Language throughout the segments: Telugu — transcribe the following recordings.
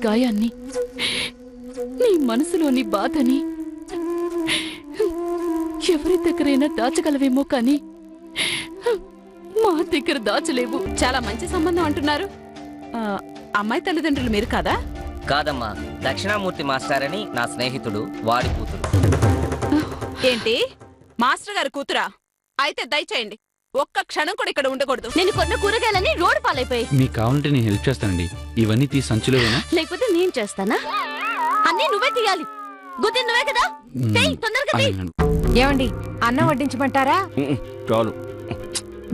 గాయాన్ని, నీ మనసులోని బాధని ఎవరి దగ్గరైనా దాచగలవేమో కానీ మా దగ్గర దాచలేవు. చాలా మంచి సంబంధం అంటున్నారు. అమ్మాయి తల్లిదండ్రులు మీరు కాదా? కాదమ్మా, దక్షిణామూర్తి మాస్టర్ అని నా స్నేహితుడు, వాడి కూతురు. ఏంటి, మాస్టర్ గారి కూతురా? అయితే దయచేయండి, ఒక్క క్షణం కూడా ఇక్కడ ఉండకూడదు. నేను కొన్న కూరగాయలని రోడ్డు పాలైపోయి. మీకు కావాలంటే నేను హెల్ప్ చేస్తానండి. ఇవన్నీ తీసి సంచులో వేనా? లేకపోతే నేను చేస్తానా? అన్నీ నువ్వే తీయాలి. గుద్ది నువ్వే కదా, తొందరగా. ఏమండి, అన్నం వడ్డించమంటారా? చాలు,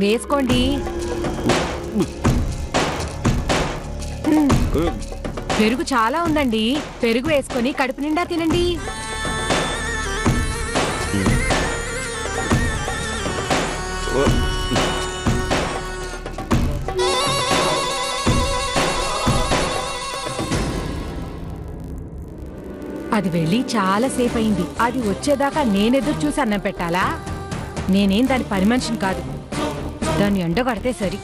వేసుకోండి. పెరుగు చాలా ఉందండి, పెరుగు వేసుకొని కడుపు నిండా తినండి. అది వెళ్ళి చాలా సేపు అయింది. అది వచ్చేదాకా నేనెదురు చూసి అన్నం పెట్టాలా? నేనేం దాని పని మనిషిని కాదు. దాన్ని ఎండగడితే సరి.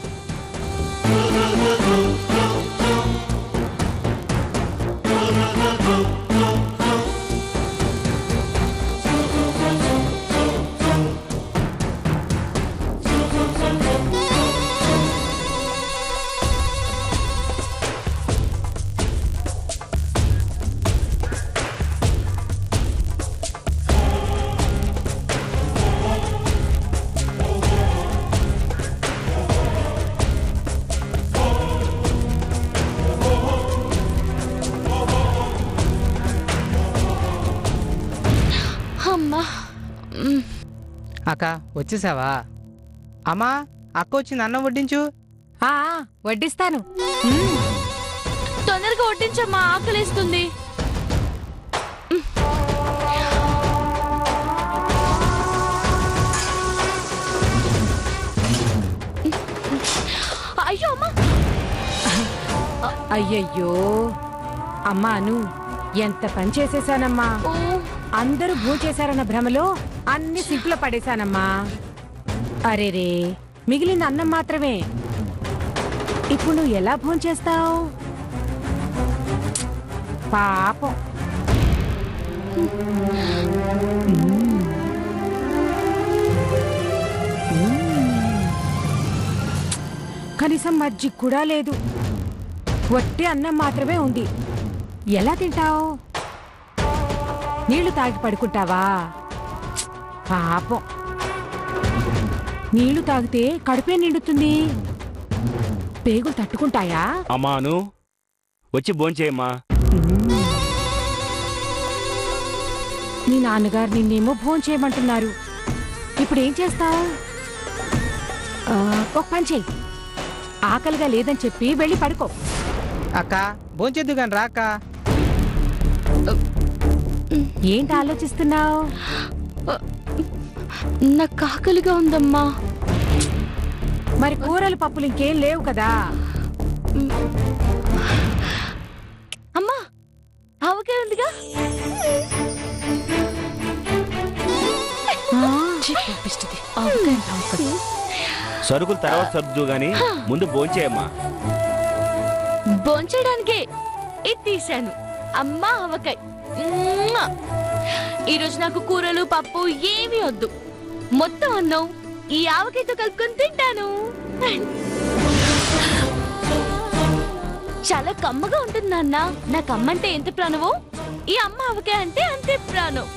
అక్క వచ్చేసావా? అమ్మా, అక్క వచ్చింది, అన్నం వడ్డించు. వడ్డిస్తాను. తొందరగా వడ్డించమ్మా, ఆకలిస్తుంది. అయ్యో అమ్మా. అయ్యయ్యో అమ్మాను, ఎంత పని చేసేసానమ్మా. అందరూ భోంచేశారన్న భ్రమలో అన్ని సింకులో పడేశానమ్మా. అరేరే, మిగిలిన అన్నం మాత్రమే. ఇప్పుడు నువ్వు ఎలా భోంచేస్తావు? పాపం. కనీసం మజ్జిగ కూడా లేదు. వట్టి అన్నం మాత్రమే ఉంది. ఎలా తింటావు? నీళ్లు తాగి పడుకుంటావా? పాపం. నీళ్లు తాగితే కడుపే నిండుతుంది. పేగులు తట్టుకుంటాయా? అమ్మాను, వచ్చి భోంచేయమ్మా. నీ నాన్నగారు నిన్నేమో భోంచేయమంటున్నారు. ఇప్పుడు ఏం చేస్తావు? ఒక పని చెయ్యి, ఆకలిగా లేదని చెప్పి వెళ్ళి పడుకో. అక్క భోంచేద్దు గాని రాక. ఏంటి ఆలోచిస్తున్నావు? నాకు ఆకలిగా ఉందమ్మా. మరి కూరలు పప్పులు ఇంకేం లేవు కదా? అమ్మా, ఆవకాయ ఉందిగా. సరుకులు తర్వాత సర్దు గాని ముందు భోంచేయమ్మా. భోంచేయడానికే ఇది తీశాను. అమ్మా ఆవకాయ. ఈరోజు నాకు కూరలు పప్పు ఏమీ వద్దు. మొత్తం అన్నం ఈ ఆవకాయతో కలుపుకొని తింటాను. చాలా కమ్మగా ఉంటుంది నాన్న. నాకు అమ్మంటే ఎంత ప్రాణమో, ఈ అమ్మ ఆవకాయ అంటే అంతే ప్రాణం.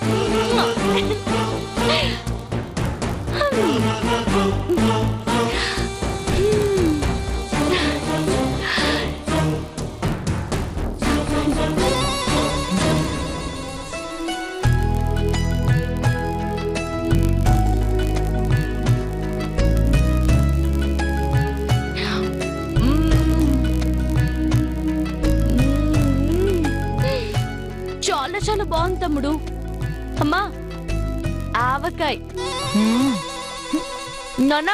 చాలా చాలా బాగుంది తమ్ముడు. అమ్మా ఆవకాయ. నాన్న,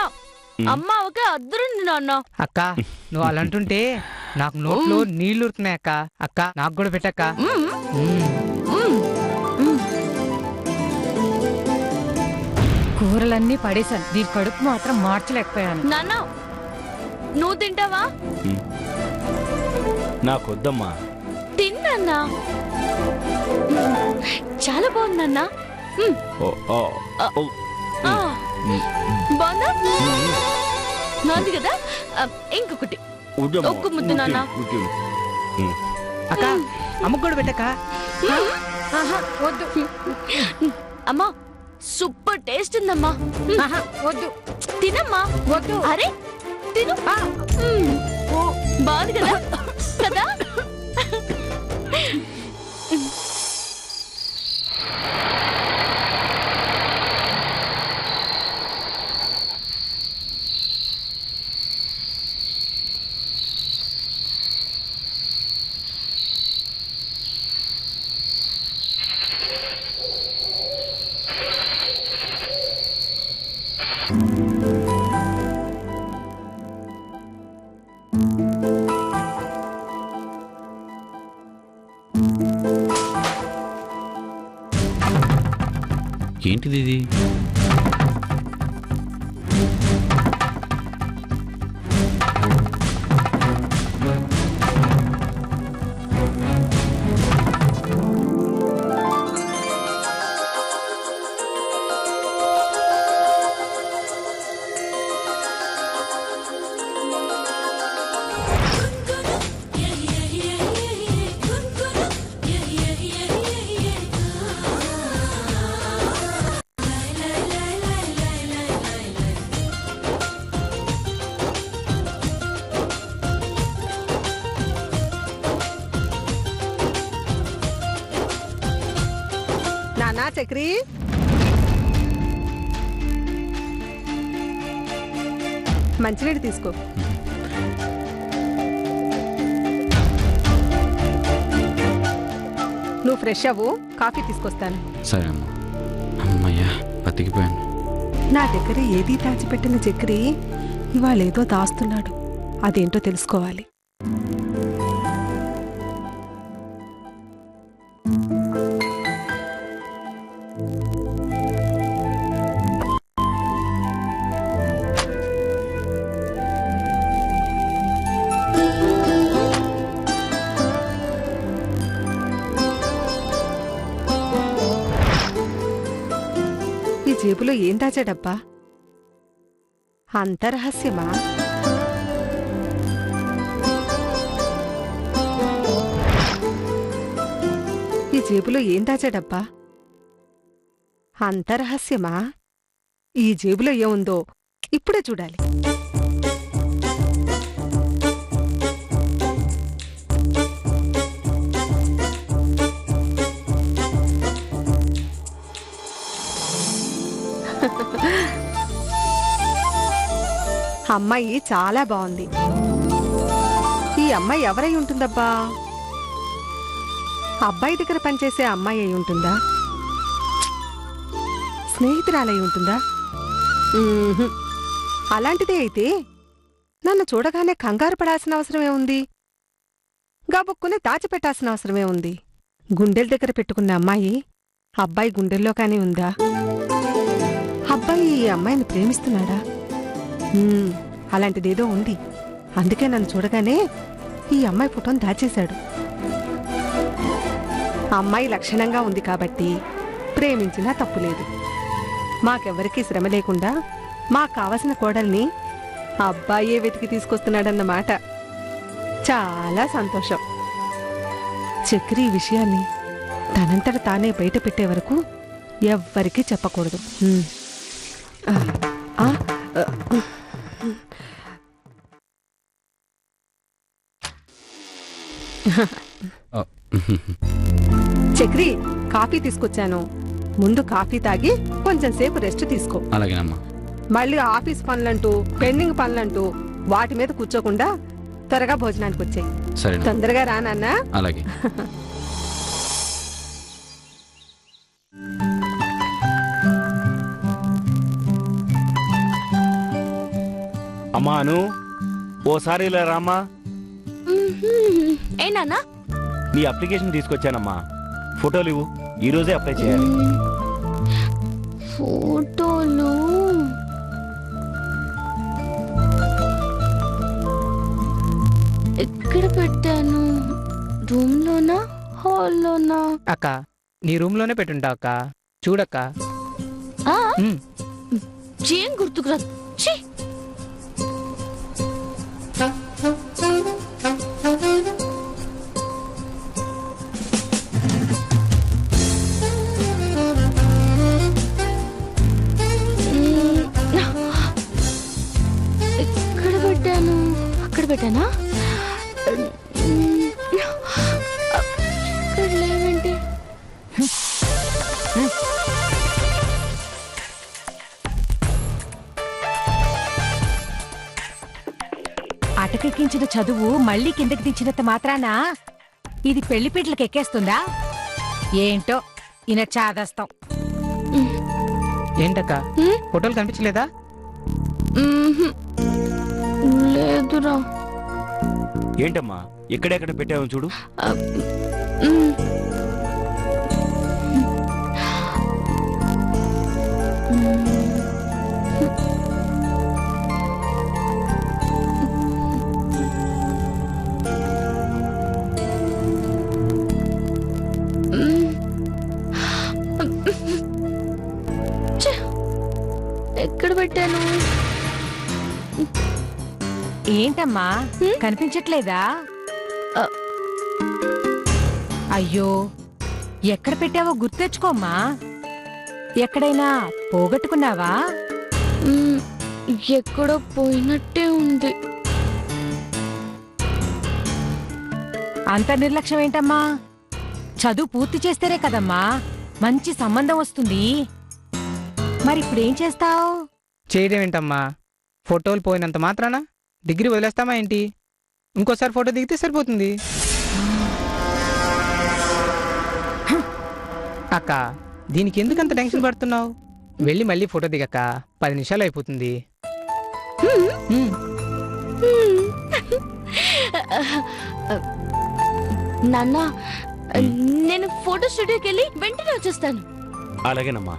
అమ్మ ఆవకాయ అద్దరుంది నాన్న. అక్క నువ్వు అలాంటుంటే నాకు నోట్లో నీళ్లు ఉరుకున్నాయి అక్క. అక్క నాకు కూడా పెట్టక్క. కూరలన్నీ పడేశాను, దీని కడుపు మాత్రం మార్చలేకపోయాను. నాన్న, నువ్వు తింటావా? నాకొద్దమ్మా. నాన్న చాలా బాగుంది నాన్న బాగుందా బాగుంది కదా ఇంకొకటి ఒక్క ముద్దు నాన్న అక్క అమ్మకు కూడా పెట్టక్క వద్దు అమ్మా సూపర్ టేస్ట్ ఉందమ్మా వద్దు తినమ్మా వద్దు అరే తిను బాగుంది కదా కదా ఏంటిది ఇది? నానా చక్రి మంచినీళ్ళు తీసుకో. నువ్వు ఫ్రెష్ అవ్వు, కాఫీ తీసుకొస్తాను. సరే అమ్మా. అమ్మయ్యా బతికిపోయాను. నా దగ్గర ఏదీ దాచిపెట్టిన చక్రి ఇవాళ ఏదో దాస్తున్నాడు. అదేంటో తెలుసుకోవాలి. ఈ జేబులో ఏం దాచాడబ్బా? అంత రహస్యమా? ఈ జేబులో ఏం దాచాడబ్బా? అంత రహస్యమా? ఈ జేబులో ఏముందో ఇప్పుడే చూడాలి. అమ్మాయి చాలా బాగుంది. ఈ అమ్మాయి ఎవరై ఉంటుందబ్బా? అబ్బాయి దగ్గర పనిచేసే అమ్మాయి అయి ఉంటుందా? స్నేహితురాలై ఉంటుందా? అలాంటిదే అయితే నన్ను చూడగానే కంగారు పడాల్సిన అవసరమే ఉంది, గాబుక్కుని దాచిపెట్టాల్సిన అవసరమే ఉంది. గుండెల దగ్గర పెట్టుకున్న అమ్మాయి అబ్బాయి గుండెల్లో కానీ ఉందా? అబ్బాయి ఈ అమ్మాయిని ప్రేమిస్తున్నాడా? అలాంటిదేదో ఉంది. అందుకే నన్ను చూడగానే ఈ అమ్మాయి ఫోటోను దాచేశాడు. అమ్మాయి లక్షణంగా ఉంది కాబట్టి ప్రేమించినా తప్పులేదు. మాకెవ్వరికీ శ్రమ లేకుండా మాకు కావలసిన కోడల్ని అబ్బాయే వెతికి తీసుకొస్తున్నాడన్నమాట. చాలా సంతోషం. చక్రి ఈ విషయాన్ని తనంతట తానే బయట పెట్టే వరకు ఎవ్వరికీ చెప్పకూడదు. చక్రి, కాఫీ తీసుకొచ్చాను. ముందు కాఫీ తాగి కొంచెం సేపు రెస్ట్ తీసుకో. అలాగేనమ్మా. మళ్ళీ ఆఫీస్ పనులంటూ పెండింగ్ పనులంటూ వాటి మీద కూర్చోకుండా త్వరగా భోజనానికి వచ్చాయి. సరే, తొందరగా రా నాన్నా. అలాగే. అమ్మాను ఓసారి ఇలా రామ్మా. ఏ నాన్నా? నీ అప్లికేషన్ తీసుకొచ్చానమ్మా. ఫోటోలు ఇవ్వు, ఈరోజే అప్లై చేయాలి. ఫోటోలు ఎక్కడ పెట్టాను? రూమ్ లోనా, హాల్లోనా? అక్క నీ రూమ్ లోనే పెట్టుంటా అక్క, చూడక్క. ఆ, ఉమ్. ఏం గుర్తుకురా. ఛీ! ఎక్కడ పెట్టాను? అక్కడ పెట్టానా? ఇక్కడ లేవేంటి? అటకెక్కించిన చదువు మళ్ళీ కిందకి దించినంత మాత్రాన ఇది పెళ్లిపీటలకు ఎక్కేస్తుందా ఏంటో? ఈయన చాదస్తాం. ఏంటక్క ఫోటోలు కనిపించలేదా? లేదురా. ఏంటమ్మా ఎక్కడెక్కడ పెట్టావు చూడు. ఎక్కడ పెట్టాను? ఏంటమ్మా కనిపించట్లేదా? అయ్యో ఎక్కడ పెట్టావో గుర్తెచ్చుకోమ్మా. ఎక్కడైనా పోగొట్టుకున్నావా? ఎక్కడో పోయినట్టే ఉంది. అంత నిర్లక్ష్యం ఏంటమ్మా? చదువు పూర్తి చేస్తేనే కదమ్మా మంచి సంబంధం వస్తుంది. మరి ఇప్పుడేం చేస్తావు? చేయడం ఏంటమ్మా, ఫోటోలు పోయినంత మాత్రాన డిగ్రీ వదిలేస్తామా ఏంటి? ఇంకోసారి ఫోటో దిగితే సరిపోతుంది. అక్క దీనికి ఎందుకంత టెన్షన్ పడుతున్నావు? వెళ్ళి మళ్ళీ ఫోటో దిగక్క, 10 నిమిషాలు అయిపోతుంది. నాన్న నేను ఫోటో స్టూడియోకి వెళ్ళి వెంటనే వచ్చేస్తాను. అలాగేనమ్మా.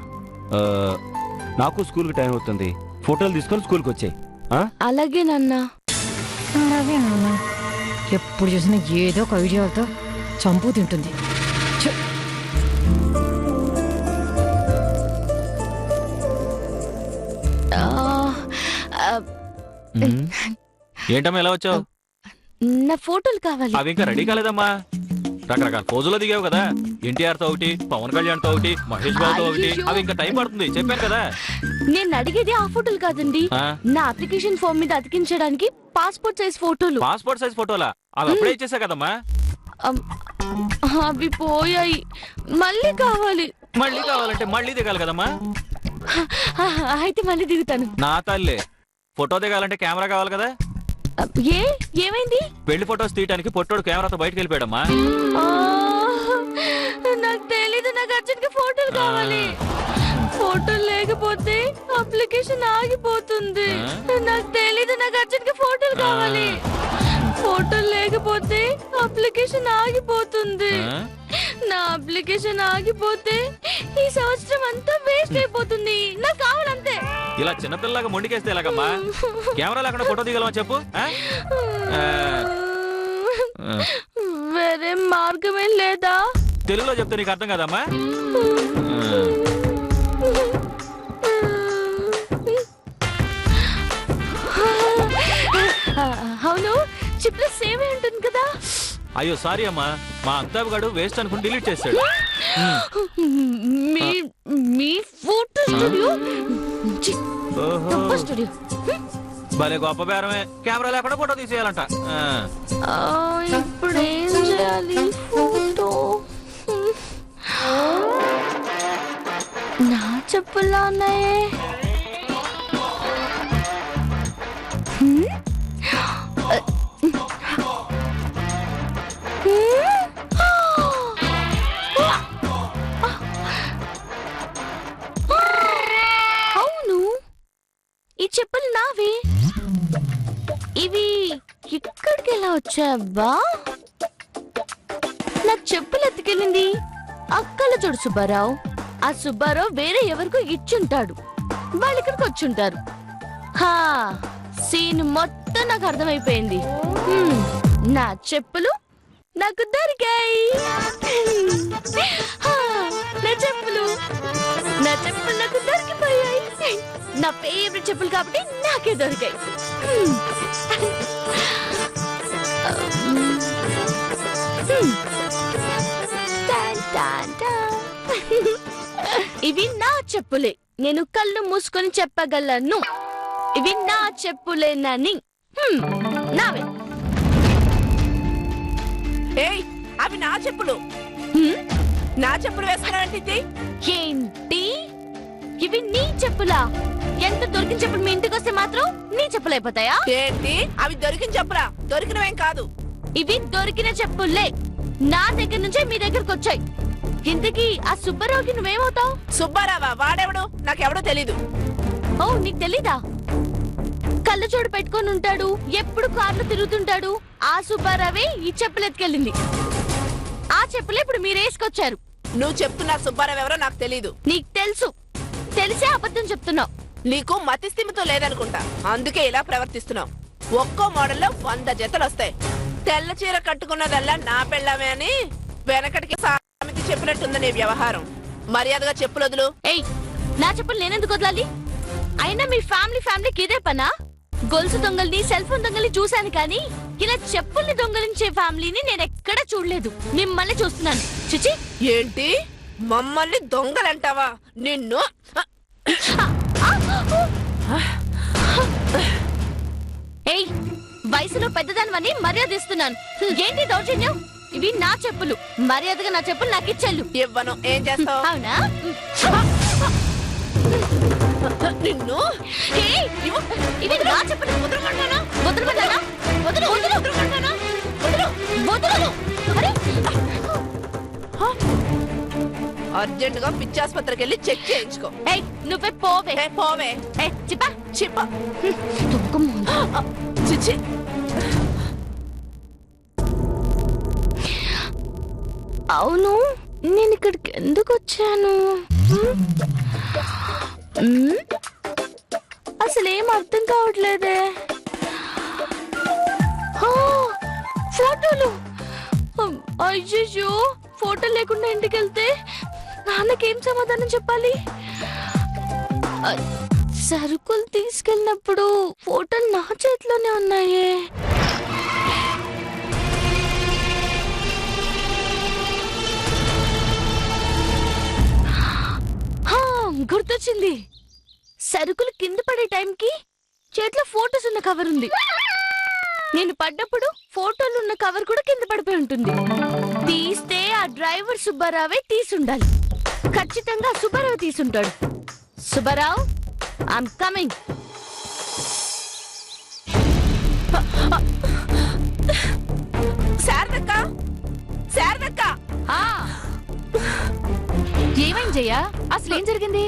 నాకు స్కూల్కి టైం అవుతుంది, ఫోటోలు తీసుకొని స్కూల్కి వచ్చాయి. అలాగే నాన్న. అలాగే నాన్న. ఎప్పుడు చూసినా ఏదో ఒక ఐడియాలతో చంపు తింటుంది. ఏంటమ్మా ఎలా వచ్చావు? నా ఫోటోలు కావాలి. అవి ఇంకా రెడీ కాలేదమ్మా. రకరకాల పోజులో దిగావు కదా, ఎన్టీఆర్ తో ఒకటి, పవన్ కళ్యాణ్ తో ఒకటి, మహేష్ బాబు తో ఒకటి. అవి ఇంకా టైం పడుతుంది చెప్పాను కదా. నేను అడిగేది ఆ ఫోటోలు కాదండి, నా అప్లికేషన్ ఫామ్ మీద అతికించడానికి పాస్పోర్ట్ సైజ్ ఫోటోలు. పాస్పోర్ట్ సైజ్ ఫోటోలా? అవి అప్పుడే ఇచ్చేసా కదమ్మా. అవి పోయాయి, మళ్ళీ కావాలి. మళ్ళీ కావాలంటే మళ్ళీ దిగాలి కదమ్మా. అయితే మళ్ళీ దిగుతాను. నా తల్లే, ఫోటో దిగాలంటే కెమెరా కావాలి కదా. ఏమైంది? పెళ్లి ఫోటోస్ తీయడానికి పొట్టోడు కెమెరాతో బయటకు వెళ్ళిపోయాడమ్మా. నాకు తెలీదు, నాకు అర్జెంట్ గా ఫోటోలు కావాలి. ఫోటోలు లేకపోతే అప్లికేషన్ ఆగిపోతుంది. నాకు తెలీదు, నాకు అర్జెంట్ గా ఫోటోలు కావాలి. ఫోటోలు లేకపోతే అప్లికేషన్ ఆగిపోతుంది. నా అప్లికేషన్ ఆగిపోతే ఈ సంవత్సరం అంతా వేస్ట్ అయిపోతుంది. నాకు కావాలంతే. ఇలా చిన్నపిల్లలాగా మొండికేస్తే ఎలాగమ్మా? కెమెరా లేకుండా ఫోటో దిగలమని చెప్పు. వేరే మార్గమే లేదా? తెలుగులో చెప్తే నీకు అర్థం కదమ్మా. అవును, చిప్ లో సేమ్ ఉంటుంది కదా. అయ్యో సారీ అమ్మా, మా అమితాబ్ గారు వేస్ట్ అనుకుని డిలీట్ చేశాడు. మీ ఫోటో స్టూడియో స్టూడియో భలే గొప్ప బేరమే. కెమెరా లేకుండా ఫోటో తీసేయాలంట. ఇప్పుడు ఏం చేయాలి? ఫోటో నా చెప్పులా ఉన్నాయే. అవును, ఈ చెప్పులు నావే. ఇవి ఇక్కడికి ఎలా వచ్చాయబ్బా? నా చెప్పులు ఎత్తుకెళ్ళింది అక్కల చూడు సుబ్బారావు. ఆ సుబ్బారావు వేరే ఎవరికో ఇచ్చుంటాడు, వాళ్ళు ఇక్కడికి వచ్చుంటారు. హా, సీన్ మొత్తం నాకు అర్థమైపోయింది. నా చెప్పులు నాకు దొరికాయి. చెప్పులు నాకు దొరికిపోయాయి. నా ఫేవరెట్ చెప్పులు కాబట్టి నాకే దొరికాయి. ఇవి నా చెప్పులే. నేను కళ్ళు మూసుకొని చెప్పగలను ఇవి నా చెప్పులేనని. నావే. ఏయ్, అవి నా చెప్పులు. నా చెప్పులు వేసుకున్నావంటే ఏంటి? ఇవి నీ చెప్పులా? ఎంత దొరికిన చెప్పులు మీ ఇంటికి వస్తే మాత్రం నీ చెప్పులు అయిపోతాయా? ఏంటి? అవి దొరికిన చెప్పులా? దొరికినవేం కాదు. ఇవి దొరికిన చెప్పులే. నా దగ్గర నుంచే మీ దగ్గరకు వచ్చాయి. ఇంతకీ ఆ సుబ్బారావుకి నువ్వేమవుతావు? సుబ్బారావా? వాడెవడు? నాకెవడో తెలీదు. ఓ, నీకు తెలీదా? కళ్ళ చోడు పెట్టుకొని ఉంటాడు, ఎప్పుడు కార్లు తిరుగుతుంటాడు. ఆ సుబ్బారావే ఈ చెప్పులు ఎత్తుకెళ్ళింది. ఆ చెప్పులే ఇప్పుడు మీరు వేసుకొచ్చారు. నువ్వు చెప్తున్నా సుబ్బారావు ఎవరో నాకు తెలీదు. నీకు తెలుసు, తెలిసే అబద్ధం చెప్తున్నావు. నీకు మతిస్థిమితో లేదనుకుంటా, అందుకే ఇలా ప్రవర్తిస్తున్నావు. ఒక్కో మోడల్లో 100 జతలు వస్తాయి. తెల్ల చీర కట్టుకున్నదల్లా నా పెళ్ళామే అని వెనకటికి సామెత చెప్పినట్టుంది నీ వ్యవహారం. మర్యాదగా చెప్పులు వదులు. ఏయ్, నా చెప్పులు నేనెందుకు వదలాలి? అయినా మీ ఫ్యామిలీకి ఇదే పనా? గొలుసు దొంగల్ని, సెల్ ఫోన్ దొంగల్ని చూశాను కానీ ఇలా చెప్పుల్ని దొంగలించే ఫ్యామిలీని నేను ఎక్కడా చూడలేదు. మిమ్మల్ని చూస్తున్నాను. చిచి. ఏంటి? మమ్మల్ని దొంగలంటావా? నిన్ను ఏయ్, వయసులో పెద్దదానివని మర్యాద ఇస్తున్నాను. ఏంటి దౌర్జన్యం? ఇవి నా చెప్పులు. మర్యాదగా నా చెప్పులు నాకు ఇచ్చెళ్ళు. ఇవ్వను. ఏం చేస్తావు? అవునా? నిన్ను ఇవి నా చెప్పులు. వదలమంటానా? వదలమంటానా? వదలు, వదలు, వదలమంటానా? వదలు, వదలు. అరే, అర్జెంట్ గా పిచ్చాసుపత్రికి వెళ్ళి చెక్ చేయించుకో. ఏయ్, నువ్వే పోవే. పోవే. చిప్పా చిప్ప. చిచ్చి. అవును, నేను ఇక్కడికి ఎందుకు వచ్చాను? అసలేం అర్థం కావట్లేదే. ఫోటోలు. అయ్యో, ఫోటో లేకుండా ఇంటికి వెళ్తే నాన్నకేం సమాధానం చెప్పాలి? సరుకులు తీసుకెళ్ళినప్పుడు ఫోటోలు నా చేతిలోనే ఉన్నాయే. గుర్తొచ్చింది. సరుకులు కింద పడే టైంకి చేతిలో ఫోటోస్ ఉన్న కవర్ ఉంది. నేను పడ్డప్పుడు ఫోటోలు ఉన్న కవర్ కూడా కింద పడిపోయి ఉంటుంది. తీస్తే ఆ డ్రైవర్ సుబ్బారావే తీసుండాలి. ఖచ్చితంగా సుబ్బారావు తీసుంటాడు. Subbarao, I'm coming. శారదక్క, శారదక్క. ఏమైంది జయ? అసలు ఏం జరిగింది?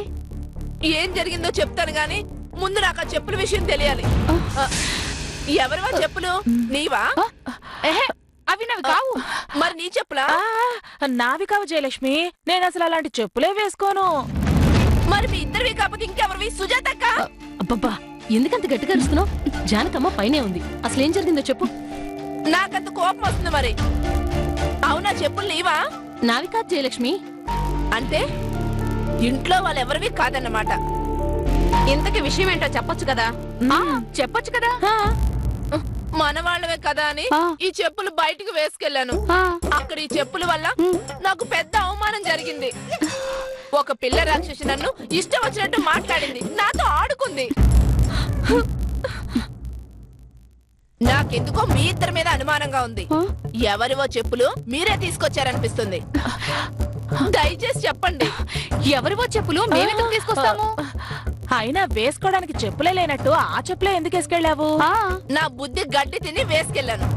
ఏం జరిగిందో చెప్తాను గాని ముందు నాకు ఆ చెప్పుల విషయం తెలియాలి. ఎవరివా చెప్పులు? నీవా? అవి నావి కావు. మరి నీ చెప్పులా? నావి కావు జయలక్ష్మి. నేను అసలు అలాంటి చెప్పులే వేసుకోను. మరి మీ ఇద్దరివి కాకపోతే ఇంకెవరివి? సుజాతక్క. అబ్బబ్బా, ఎందుకంత గట్టిగా అరుస్తున్నావు? జానకమ్మ పైనే ఉంది. అసలు ఏం జరిగిందో చెప్పు. నాకంత కోపం వస్తుంది. మరి అవునా, చెప్పులు నీవా? నావి కాదు జయలక్ష్మి. అంటే ఇంట్లో వాళ్ళెవరివి కాదన్నమాట. ఇంతకీ విషయం ఏంటో చెప్పొచ్చు కదా? చెప్పొచ్చు కదా. మన వాళ్ళవే కదా అని ఈ చెప్పులు బయటికి వేసుకెళ్లాను. అక్కడ ఈ చెప్పుల వల్ల నాకు పెద్ద అవమానం జరిగింది. ఒక పిల్ల రాక్షసి నన్ను ఇష్టం వచ్చినట్టు మాట్లాడింది, నాతో ఆడుకుంది. నాకెందుకో మీ ఇద్దరి మీద అనుమానంగా ఉంది. ఎవరివో చెప్పులు మీరే తీసుకొచ్చారనిపిస్తుంది. దయచేసి చెప్పండి. ఎవరివో చెప్పులు మేమెందుకు తీసుకొస్తాము? అయినా వేసుకోవడానికి చెప్పులే లేనట్టు ఆ చెప్పులే ఎందుకు వేసుకెళ్ళావు? నా బుద్ధి గడ్డి తిని వేసుకెళ్లాను.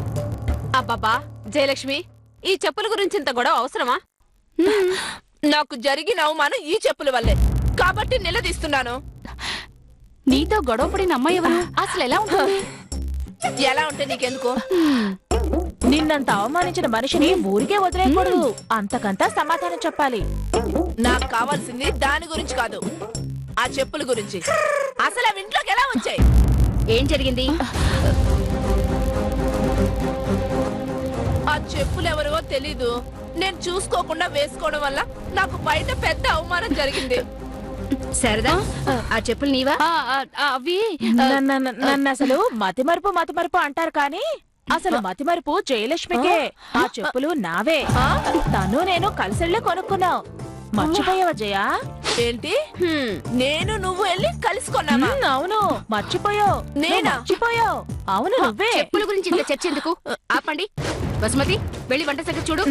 అబ్బబ్బా జయలక్ష్మి, ఈ చెప్పుల గురించి ఇంత గొడవ అవసరమా? నాకు జరిగిన అవమానం ఈ చెప్పుల వల్లే కాబట్టి నిలదీస్తున్నాను. నీతో గొడవ పడిన అమ్మాయి ఎవరు? అసలు ఎలా ఉంటుంది? ఎలా ఉంటే నీకెందుకు? నిన్నంత అవమానించిన మనిషిని ఊరికే వదిలేయకూడదు. అంతకంతా సమాధానం చెప్పాలి. నాకు కావాల్సింది దాని గురించి కాదు, ఆ చెప్పుల గురించి. అసలు అవి ఇంట్లోకి ఎలా వచ్చాయి? ఏం జరిగింది? ఆ చెప్పులు ఎవరో తెలీదు. నేను చూసుకోకుండా వేసుకోవడం వల్ల నాకు బయట పెద్ద అవమానం జరిగింది. సరదా ఆ చెప్పులు నీవా? అవి నన్ను అసలు మతిమరుపు అంటారు కానీ అసలు మతిమరుపు జయలక్ష్మికే. ఆ చెప్పులు నావే. తను నేను కలిసెళ్ళి కొనుక్కున్నావు. మర్చిపోయావా జయ? ఏంటి నేను నువ్వు వెళ్ళి కలుసుకున్నావా? అవును మర్చిపోయావు. నేనా? మర్చిపోయావు. అవును నువ్వే. చెప్పుల గురించి ఇంత చర్చ ఎందుకు? ఆపండి. బసుమతి వెళ్ళి వంట సంగతి చూడు.